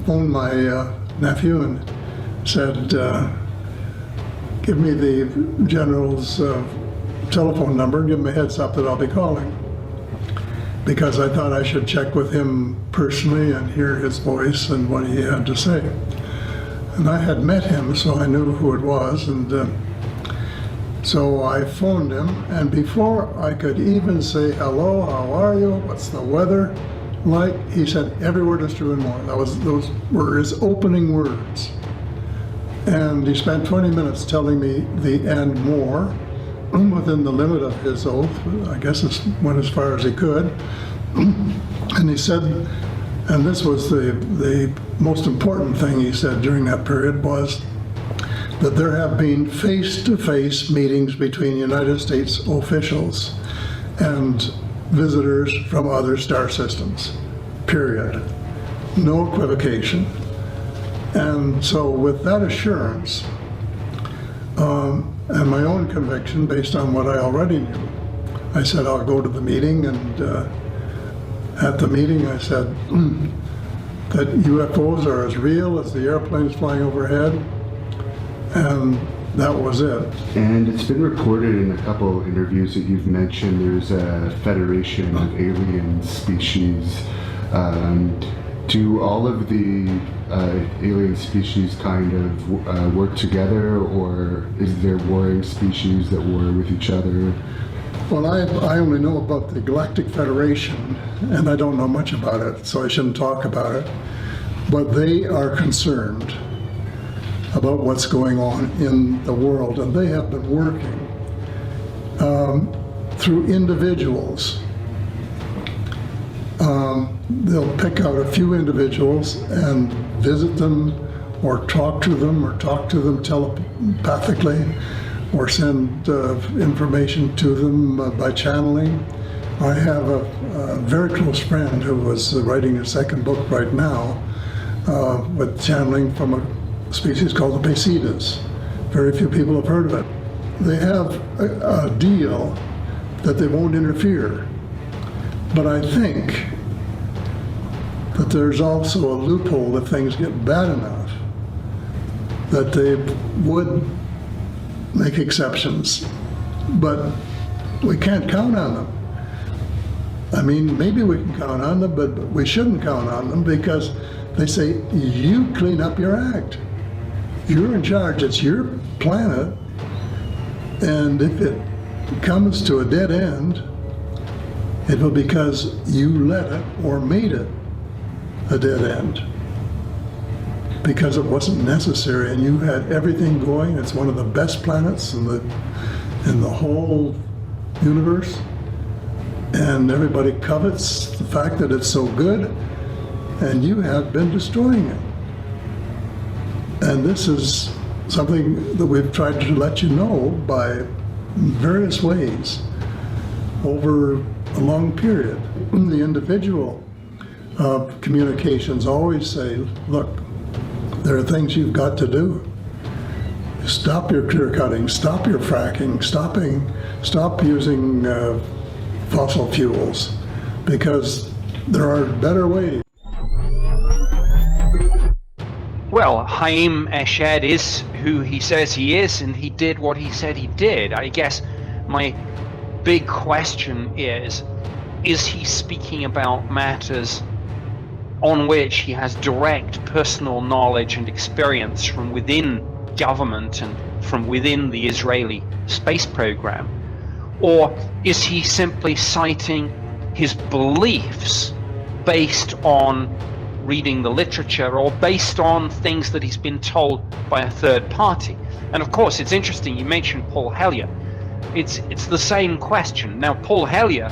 phoned my nephew and said, give me the general's telephone number and give him a heads up that I'll be calling. Because I thought I should check with him personally and hear his voice and what he had to say. And I had met him, so I knew who it was. And so I phoned him, and before I could even say, hello, how are you, what's the weather like, he said, every word is true and more. Those were his opening words. And he spent 20 minutes telling me the and more, within the limit of his oath. I guess it went as far as he could. And he said, and this was the most important thing he said during that period, was that there have been face-to-face meetings between United States officials and visitors from other star systems, period. No equivocation. And so with that assurance, and my own conviction based on what I already knew, I said, I'll go to the meeting. And at the meeting I said that UFOs are as real as the airplanes flying overhead, and that was it. And it's been reported in a couple interviews that you've mentioned there's a federation of alien species. Do all of the alien species kind of work together, or is there warring species that war with each other? Well, I only know about the Galactic Federation, and I don't know much about it, so I shouldn't talk about it. But they are concerned about what's going on in the world, and they have been working through individuals. They'll pick out a few individuals and visit them, or talk to them telepathically, or send information to them by channeling. I have a very close friend who is writing a second book right now with channeling from a species called the Basidas. Very few people have heard of it. They have a deal that they won't interfere. But I think that there's also a loophole if things get bad enough that they would make exceptions. But we can't count on them. I mean, maybe we can count on them, but we shouldn't count on them, because they say, you clean up your act. You're in charge, it's your planet, and if it comes to a dead end, it will be because you let it or made it a dead end. Because it wasn't necessary and you had everything going. It's one of the best planets in the whole universe. And everybody covets the fact that it's so good, and you have been destroying it. And this is something that we've tried to let you know by various ways over a long period. The individual communications always say, look, there are things you've got to do. Stop your clear cutting, stop your fracking, stop using fossil fuels, because there are better ways. Well, Haim Eshed is who he says he is, and he did what he said he did. I guess my big question is he speaking about matters on which he has direct personal knowledge and experience from within government and from within the Israeli space program? Or is he simply citing his beliefs based on reading the literature or based on things that he's been told by a third party? And of course, it's interesting, you mentioned Paul Hellyer. It's the same question. Now, Paul Hellyer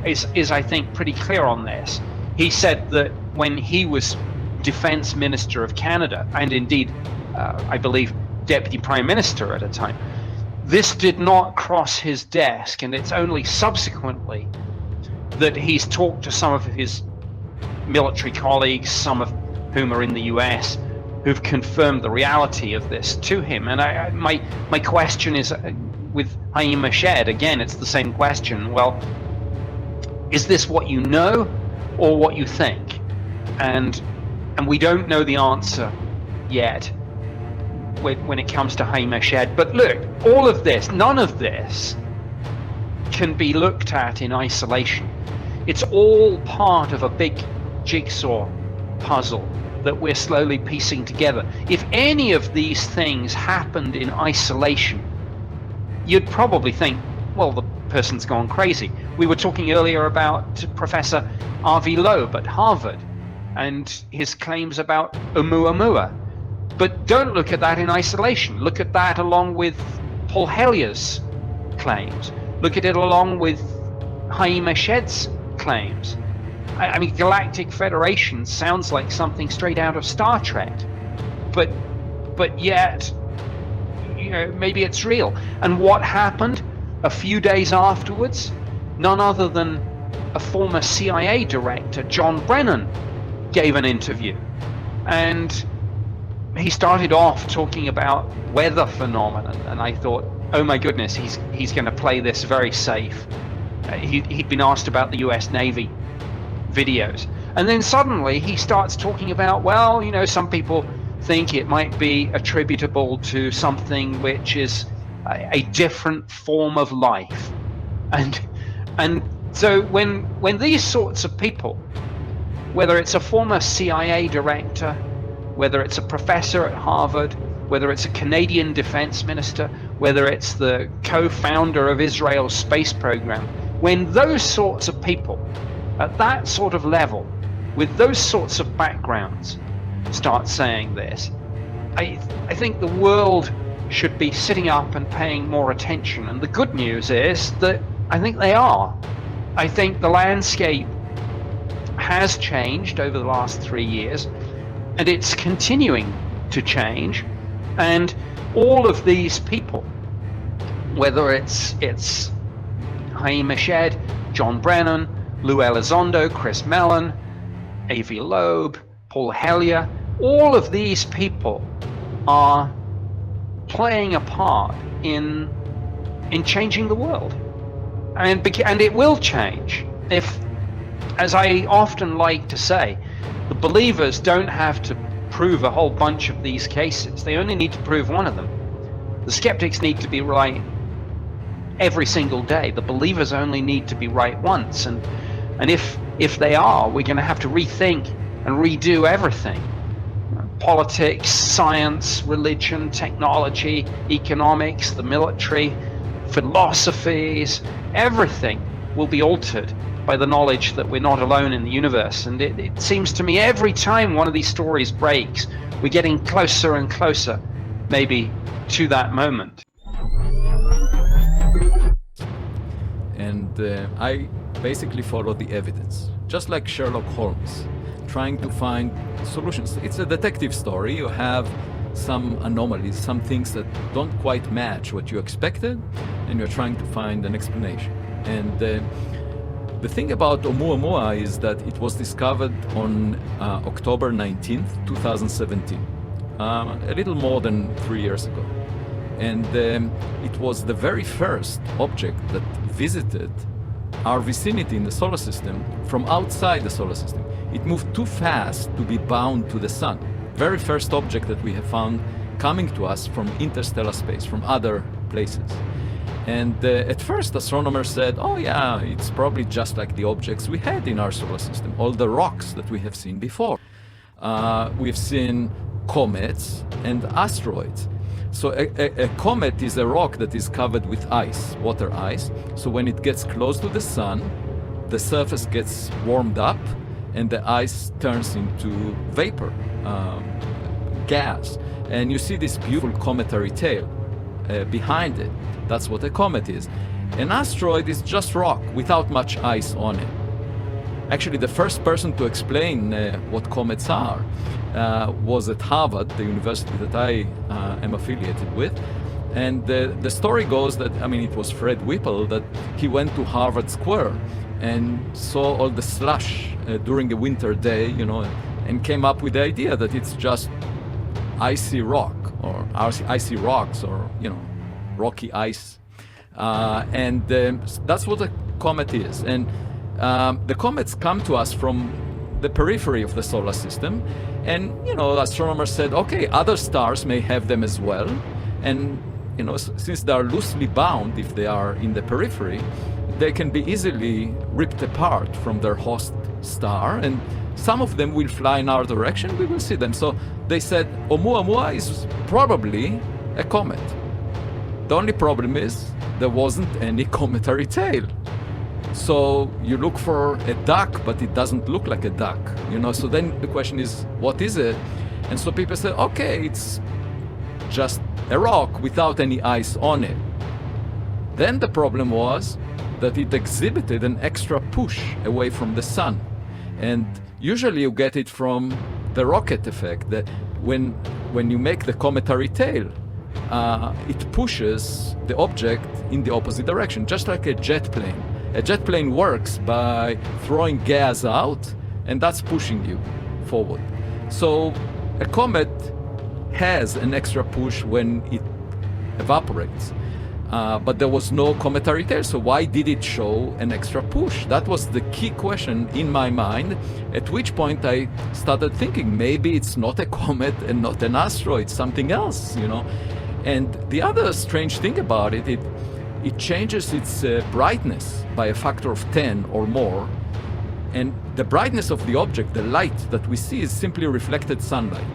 is I think pretty clear on this. He said that when he was Defense Minister of Canada, and indeed I believe Deputy Prime Minister at a time, this did not cross his desk, and it's only subsequently that he's talked to some of his military colleagues, some of whom are in the US, who've confirmed the reality of this to him. And my question is, with Haim Eshed, again, it's the same question. Well, is this what you know or what you think? And And we don't know the answer yet when it comes to Haim Eshed. But look, all of this, none of this can be looked at in isolation. It's all part of a big jigsaw puzzle that we're slowly piecing together. If any of these things happened in isolation, you'd probably think, well, the person's gone crazy. We were talking earlier about Professor Avi Loeb at Harvard and his claims about Oumuamua. But don't look at that in isolation. Look at that along with Paul Hellyer's claims. Look at it along with Haim Eshed's claims. I mean, Galactic Federation sounds like something straight out of Star Trek, but yet, you know, maybe it's real. And what happened a few days afterwards? None other than a former CIA director, John Brennan, gave an interview, and he started off talking about weather phenomena, and I thought, oh my goodness, he's going to play this very safe. He'd been asked about the US Navy videos, and then suddenly he starts talking about, well, you know, some people think it might be attributable to something which is a different form of life, and so when these sorts of people, whether it's a former CIA director, whether it's a professor at Harvard, whether it's a Canadian defense minister, whether it's the co-founder of Israel's space program, when those sorts of people at that sort of level, with those sorts of backgrounds, start saying this, I think the world should be sitting up and paying more attention. And the good news is that I think they are. I think the landscape has changed over the last 3 years, and it's continuing to change. And all of these people, whether it's Haim Eshed, John Brennan, Lou Elizondo, Chris Mellon, Avi Loeb, Paul Hellyer, all of these people are playing a part in changing the world, and it will change if, as I often like to say, the believers don't have to prove a whole bunch of these cases. They only need to prove one of them. The skeptics need to be right every single day. The believers only need to be right once, and if they are, we're going to have to rethink and redo everything. Politics, science, religion, technology, economics, the military, philosophies, everything will be altered by the knowledge that we're not alone in the universe. And it seems to me every time one of these stories breaks, we're getting closer and closer, maybe, to that moment. And I basically follow the evidence, just like Sherlock Holmes, trying to find solutions. It's a detective story. You have some anomalies, some things that don't quite match what you expected, and you're trying to find an explanation. And the thing about Oumuamua is that it was discovered on October 19th, 2017, a little more than 3 years ago. And it was the very first object that visited our vicinity in the solar system from outside the solar system. It moved too fast to be bound to the sun. Very first object that we have found coming to us from interstellar space, from other places. And at first astronomers said, oh yeah, it's probably just like the objects we had in our solar system, all the rocks that we have seen before. We've seen comets and asteroids. So a comet is a rock that is covered with ice, water ice. So when it gets close to the sun, the surface gets warmed up and the ice turns into vapor, gas. And you see this beautiful cometary tail behind it. That's what a comet is. An asteroid is just rock without much ice on it. Actually, the first person to explain what comets are was at Harvard, the university that I am affiliated with. And the story goes that, I mean, it was Fred Whipple, that he went to Harvard Square and saw all the slush during a winter day, you know, and came up with the idea that it's just icy rock or icy rocks or, you know, rocky ice. And that's what a comet is. And the comets come to us from the periphery of the solar system. And, you know, astronomers said, okay, other stars may have them as well. And, you know, since they are loosely bound, if they are in the periphery, they can be easily ripped apart from their host star. And some of them will fly in our direction, we will see them. So they said Oumuamua is probably a comet. The only problem is there wasn't any cometary tail. So you look for a duck, but it doesn't look like a duck, you know. So then the question is, what is it? And so people say, okay, it's just a rock without any ice on it. Then the problem was that it exhibited an extra push away from the sun. And usually you get it from the rocket effect, that when you make the cometary tail, it pushes the object in the opposite direction, just like a jet plane. A jet plane works by throwing gas out, and that's pushing you forward. So a comet has an extra push when it evaporates. But there was no cometary tail, so why did it show an extra push? That was the key question in my mind, at which point I started thinking, maybe it's not a comet and not an asteroid, something else, you know. And the other strange thing about it, it changes its brightness by a factor of 10 or more. And the brightness of the object, the light that we see, is simply reflected sunlight.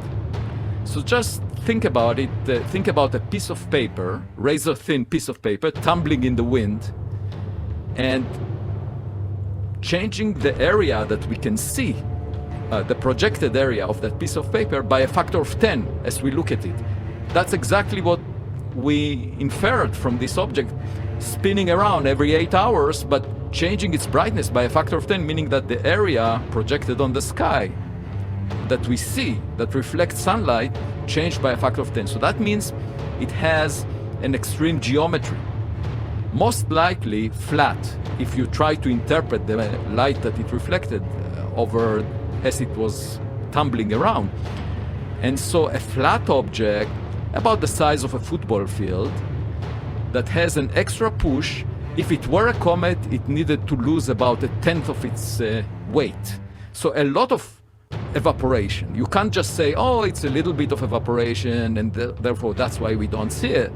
So just think about it, think about a piece of paper, razor thin piece of paper, tumbling in the wind, and changing the area that we can see, the projected area of that piece of paper, by a factor of 10 as we look at it. That's exactly what we inferred from this object spinning around every 8 hours, but changing its brightness by a factor of 10, meaning that the area projected on the sky that we see, that reflects sunlight, changed by a factor of 10. So that means it has an extreme geometry. Most likely flat, if you try to interpret the light that it reflected over as it was tumbling around. And so a flat object, about the size of a football field, that has an extra push, if it were a comet, it needed to lose about 1/10 of its weight. So a lot of evaporation. You can't just say, oh, it's a little bit of evaporation and therefore that's why we don't see it.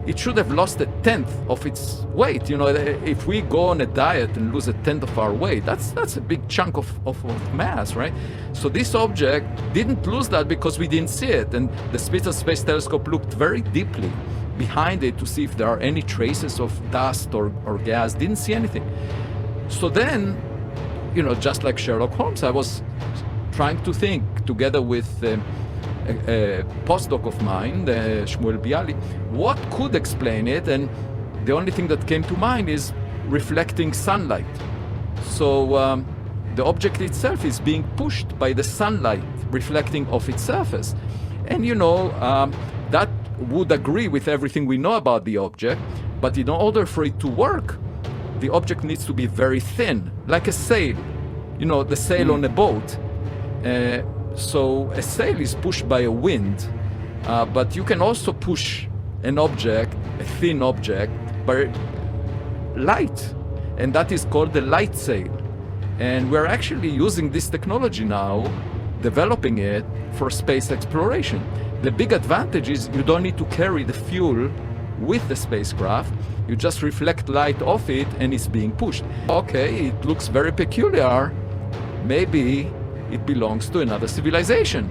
It should have lost 1/10 of its weight. You know, if we go on a diet and lose 1/10 of our weight, that's a big chunk of mass, right? So this object didn't lose that because we didn't see it. And the Spitzer Space Telescope looked very deeply behind it to see if there are any traces of dust or gas. Didn't see anything. So then, you know, just like Sherlock Holmes, I was trying to think together with a postdoc of mine, Shmuel Bialy, what could explain it, and the only thing that came to mind is reflecting sunlight. So the object itself is being pushed by the sunlight reflecting off its surface. And you know, that would agree with everything we know about the object, but in order for it to work, the object needs to be very thin, like a sail, you know, the sail on a boat. So a sail is pushed by a wind, but you can also push an object, a thin object, by light, and that is called the light sail. And we're actually using this technology now, developing it for space exploration. The big advantage is you don't need to carry the fuel with the spacecraft. You just reflect light off it and it's being pushed. Okay, it looks very peculiar. Maybe it belongs to another civilization.